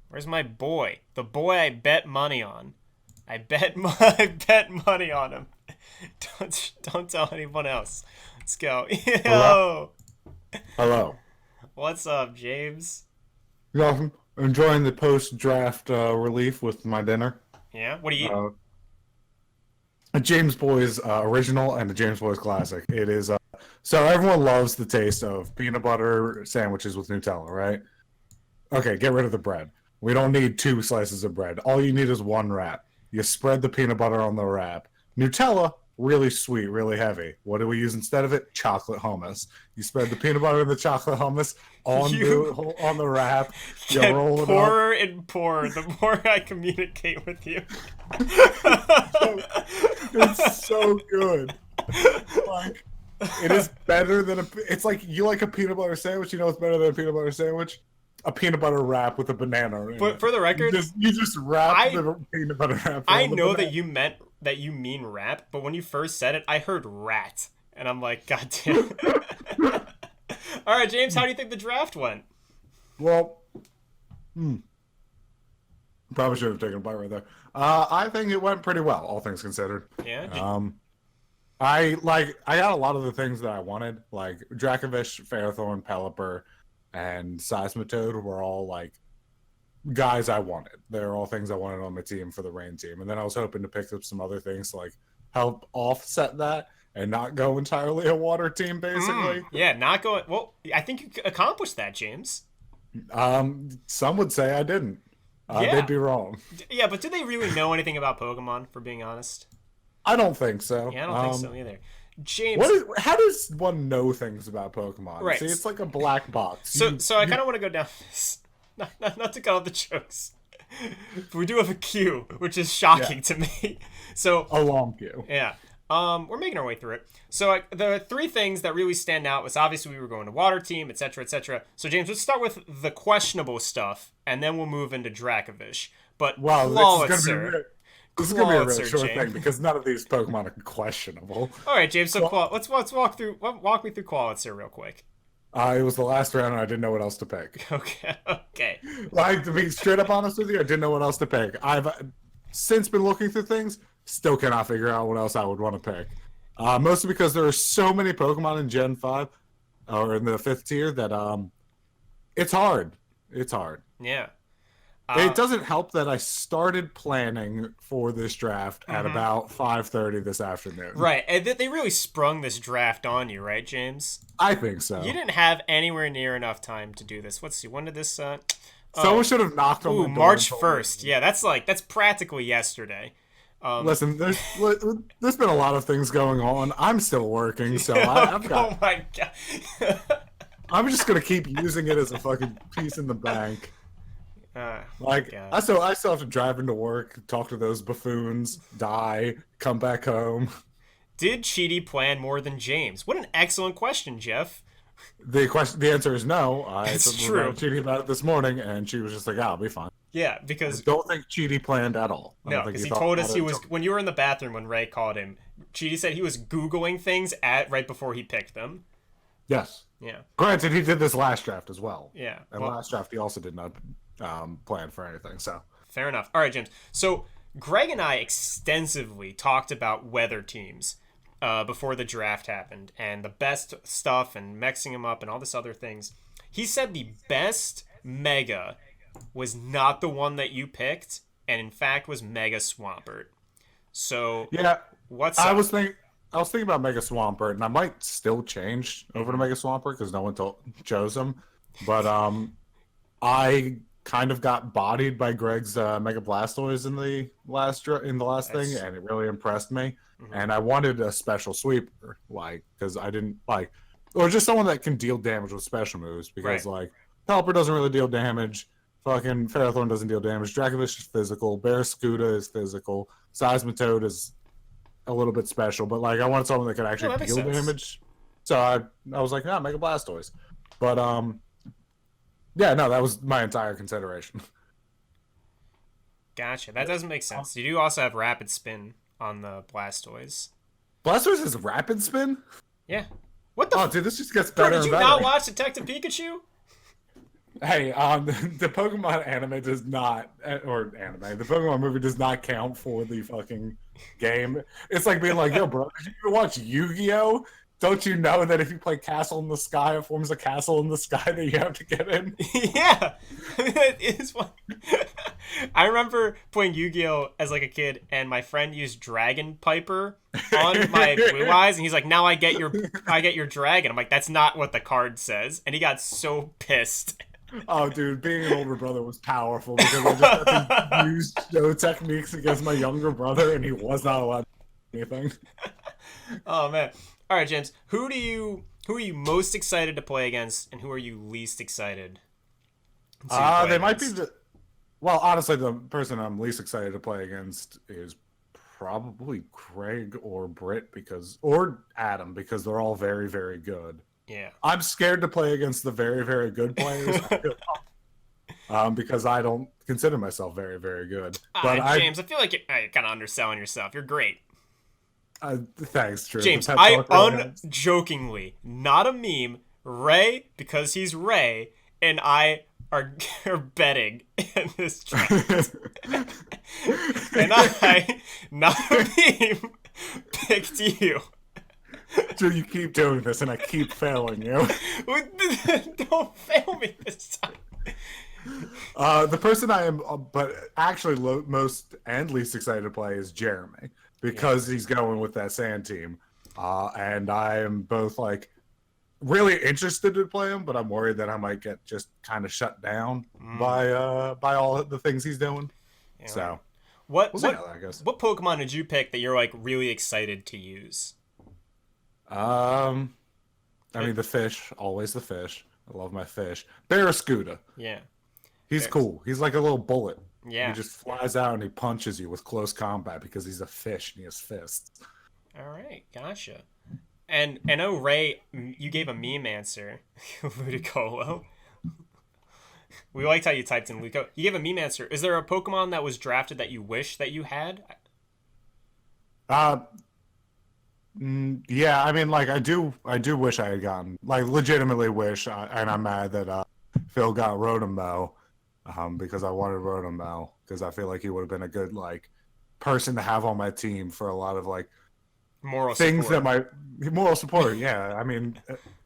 Where's my boy? The boy I bet money on. I bet money on him. Don't tell anyone else. Let's go. Hello? Yo, Hello. what's up, James? Yeah, I'm enjoying the post-draft relief with my dinner. Yeah, what are you eating? Uh, a James Boy's original and a James Boy's classic. It is so everyone loves the taste of peanut butter sandwiches with Nutella, right? Okay, get rid of the bread. We don't need two slices of bread. All you need is one wrap. You spread the peanut butter on the wrap. Nutella, really sweet, really heavy. What do we use instead of it? Chocolate hummus. You spread the peanut butter and the chocolate hummus on You the wrap. You get roll it up. poorer and poorer the more I communicate with you. So, it's so good. Like it is better than a. It's like you like a peanut butter sandwich. You know what's better than a peanut butter sandwich? A peanut butter wrap with a banana in But it. for the record, You just wrap I the peanut butter wrapper I on the know banana. that you mean rap, but when you first said it, I heard rat, and I'm like, God damn. All right, James, how do you think the draft went? Well, probably should have taken a bite right there. I think it went pretty well, all things considered. Yeah, Um, I got a lot of the things that I wanted, like Dracovish, Fairthorn, Pelipper, and Seismitoad were all like guys I wanted. They're all things I wanted on my team for the rain team. And then I was hoping to pick up some other things to like help offset that and not go entirely a water team basically. yeah, not going. Well, I think you accomplished that, James. Some would say I didn't. They'd Yeah, be wrong. yeah, but do they really know anything about Pokemon? For being honest, I don't think so. yeah, I don't think so either. What James, is? How does one know things about Pokemon? right? See, it's like a black box. So I kind of want to go down this, not to cut off the jokes. But we do have a queue, which is Yeah, shocking to me. So a long queue. yeah. We're making our way through it. So the three things that really stand out was obviously we were going to water team, etc., etc. So James, let's start with the questionable stuff, and then we'll move into Dracovish. But Wow, Clawitzer, this is gonna be a really Clawitzer, short thing James. because none of these Pokemon are questionable. All right, James. So Well, let's walk me through Clawitzer real quick. it was the last round and I didn't know what else to pick. Okay, okay. Like to be straight up honest with you, I didn't know what else to pick. I've since been looking through things, still cannot figure out what else I would want to pick. Mostly because there are so many Pokemon in Gen 5 or in the fifth tier that it's hard. It's hard. Yeah. It doesn't help that I started planning for this draft at Mhm. about 5:30 this afternoon. Right, and they really sprung this draft on you, right, James? I think You so. didn't have anywhere near enough time to do this. Let's see. When did this? Someone Oh, should have knocked on ooh, the door and March told me. 1st. Yeah, that's practically yesterday. Listen, there's been a lot of things going on. I'm still working, so I've got. Oh my god. I'm just gonna keep using it as a fucking piece in the bank. My Like god. I still have to drive into work, talk to those buffoons, die, come back home. Did Cheaty plan more than James? What an excellent question, Jeff. The answer is no. I It's told true. Cheaty about it this morning, and she was just like, "Ah, I'll be fine." Yeah, I because don't think Cheaty planned at all. I no, don't think because he thought told about us it he was until- when you were in the bathroom when Ray called him. Cheaty said he was googling things at right before he picked them. Yes. Yeah, Granted, he did this last draft as well. yeah. And Well, last draft, he also did not plan for anything. So fair enough. All right, James. So Greg and I extensively talked about weather teams before the draft happened and the best stuff and mixing them up and all this other things. He said the best Mega was not the one that you picked, and in fact was Mega Swampert. So yeah, what's I up? was thinking. I was thinking about Mega Swampert, and I might still change over to Mega Swampert because no one chose him. But I kind of got bodied by Greg's Mega Blastoise in the last thing, That's and it really impressed me. mhm. And I wanted a special sweeper, like because I didn't like, or just someone that can deal damage with special moves. Because Right. like Pelipper doesn't really deal damage. Fucking Ferrothorn doesn't deal damage. Dracovish is physical. Barraskewda is physical. Seismitoad is a little bit special, but like I wanted someone that could No, actually that makes deal sense. damage. So I was like, nah, Mega Blastoise. But yeah, no, that was my entire consideration. Gotcha. That doesn't make sense. You do also have Rapid Spin on the Blastoise. Blastoise is rapid spin. Yeah. What the? Oh, dude, this just gets Bro, better did and you not better. watch Detective Pikachu? Hey, the Pokemon anime does not, or anime, the Pokemon movie does not count for the fucking game. It's like being like, yo, bro, did you ever watch Yu-Gi-Oh? Don't you know that if you play Castle in the Sky, it forms a castle in the sky that you have to get in? Yeah, it is one. I remember playing Yu-Gi-Oh as like a kid, and my friend used Dragon Piper on my Blue Eyes, and he's like, "Now I get your dragon." I'm like, "That's not what the card says," and he got so pissed. Oh, dude, being an older brother was powerful because I just had to use show techniques against my younger brother, and he was not allowed to do anything. Oh man! All right, James, who are you most excited to play against, and who are you least excited to play They might be against? well, honestly, the person I'm least excited to play against is probably Craig or Britt or Adam because they're all very, very good. Yeah. I'm scared to play against the very, very good players because I don't consider myself very, very good. But James, I feel like you're kind of underselling yourself. You're great. Thanks, Drew. James, The pep I talk really helps. unjokingly, not a meme, Ray, because he's Ray, and I are betting in this draft. And I, not a meme, picked you. Drew, you keep doing this, and I keep failing you. Don't fail me this time. The person I am, but actually most and least excited to play is Jeremy because he's going with that sand team, and I am both like really interested to play him, but I'm worried that I might get just kind of shut down by all the things he's doing. Yeah, So right. What we'll see what how that goes. what Pokemon did you pick that you're like really excited to use? Um, I mean the fish, always the fish. I love my fish. Barraskewda. Yeah. He's cool. He's like a little bullet. Yeah. He just flies out and he punches you with close combat because he's a fish and he has fists. All right, gotcha. And I know Ray, you gave a meme answer, Ludicolo. We liked how you typed in Luco. You gave a meme answer. Is there a Pokemon that was drafted that you wish that you had? Uh, yeah. I mean, like, I do wish I had gotten, like, legitimately wish, and I'm mad that Phil got Rotomo, because I wanted Rotomo because I feel like he would have been a good like person to have on my team for a lot of like Moral things support. that my moral support. Yeah, I mean,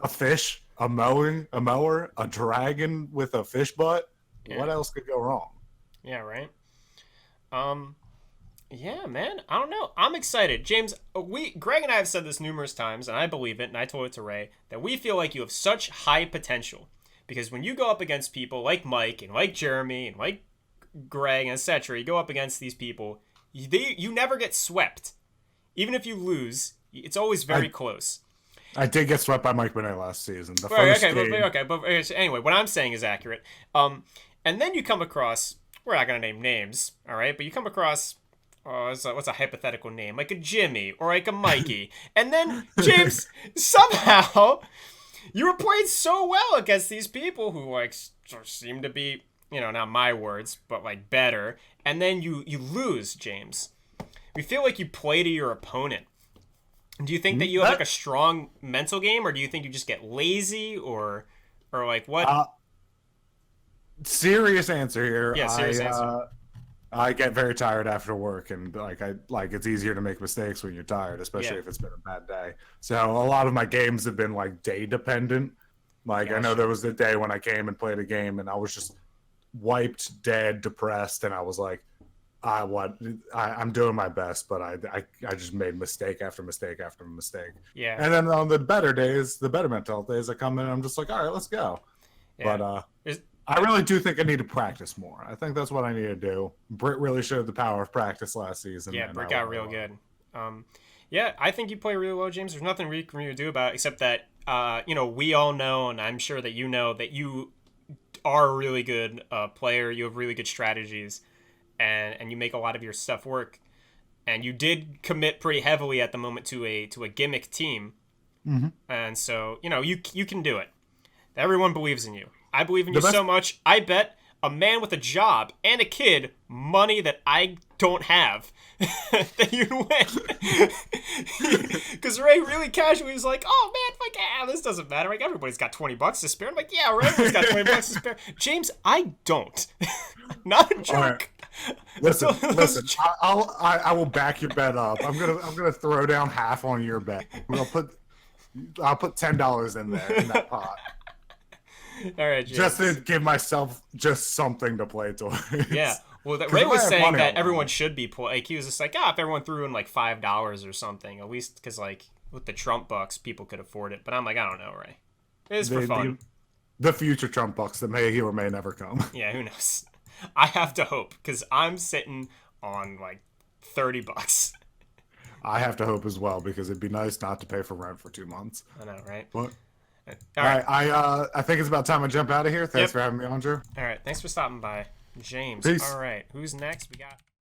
a fish, a mower, a dragon with a fish butt. Yeah. What else could go wrong? Yeah, right. Um, yeah, man. I don't know. I'm excited, James. Greg and I have said this numerous times, and I believe it. And I told it to Ray that we feel like you have such high potential because when you go up against people like Mike and like Jeremy and like Greg and etc., you go up against these people, you never get swept. Even if you lose, it's always very close. I did get swept by Mike Bonet last season. The Right, first game. but anyway, what I'm saying is accurate. And then you come across, we're not gonna name names, all right? But you come across, what's a hypothetical name, like a Jimmy or like a Mikey, and then James somehow you were playing so well against these people who like sort of seem to be, not my words, but like better, and then you lose, James. We feel like you play to your opponent. Do you think that you have like a strong mental game, or do you think you just get lazy, or like what? Serious answer here. Yeah, serious answer. I get very tired after work, and like it's easier to make mistakes when you're tired, especially Yeah. if it's been a bad day. So a lot of my games have been like day dependent. Like I know there was a day when I came and played a game, and I was just wiped, dead, depressed, and I was like, I'm doing my best, but I just made mistake after mistake after mistake. Yeah. And then on the better days, the better mental days, I come in and I'm just like, all right, let's go. Yeah. But Is- I really do think I need to practice more. I think that's what I need to do. Britt really showed the power of practice last season. Yeah, and Britt I got love real it. good. Yeah, I think you play really well, James. There's nothing really for me to do about it except that, we all know, and I'm sure that you know, that you are a really good player. You have really good strategies, and you make a lot of your stuff work. And you did commit pretty heavily at the moment to a gimmick team, and so you can do it. Everyone believes in you. I believe in you so much. I bet a man with a job and a kid money that I don't have, then you'd win. Because Ray really casually was like, "Oh man, like, this doesn't matter. Like, everybody's got $20 to spare." I'm like, "Yeah, right. Everybody's got $20 to spare." James, I don't. Not a joke. Right. Listen. I will back your bet up. I'm gonna throw down half on your bet. I'll put $10 in there in that pot. All right, James. Just to give myself just something to play towards. Yeah. Well, Ray was saying that everyone should be like, he was just like, if everyone threw in like $5 or something, at least because like with the Trump bucks, people could afford it. But I'm like, I don't know, Ray. It is for fun. The future Trump bucks that may or may never come. Yeah, who knows? I have to hope because I'm sitting on like $30. I have to hope as well because it'd be nice not to pay for rent for 2 months. I know, right? But all right. I think it's about time I jump out of here. Thanks for having me on, Drew. All right, thanks for stopping by, James. Peace. All right, who's next? We got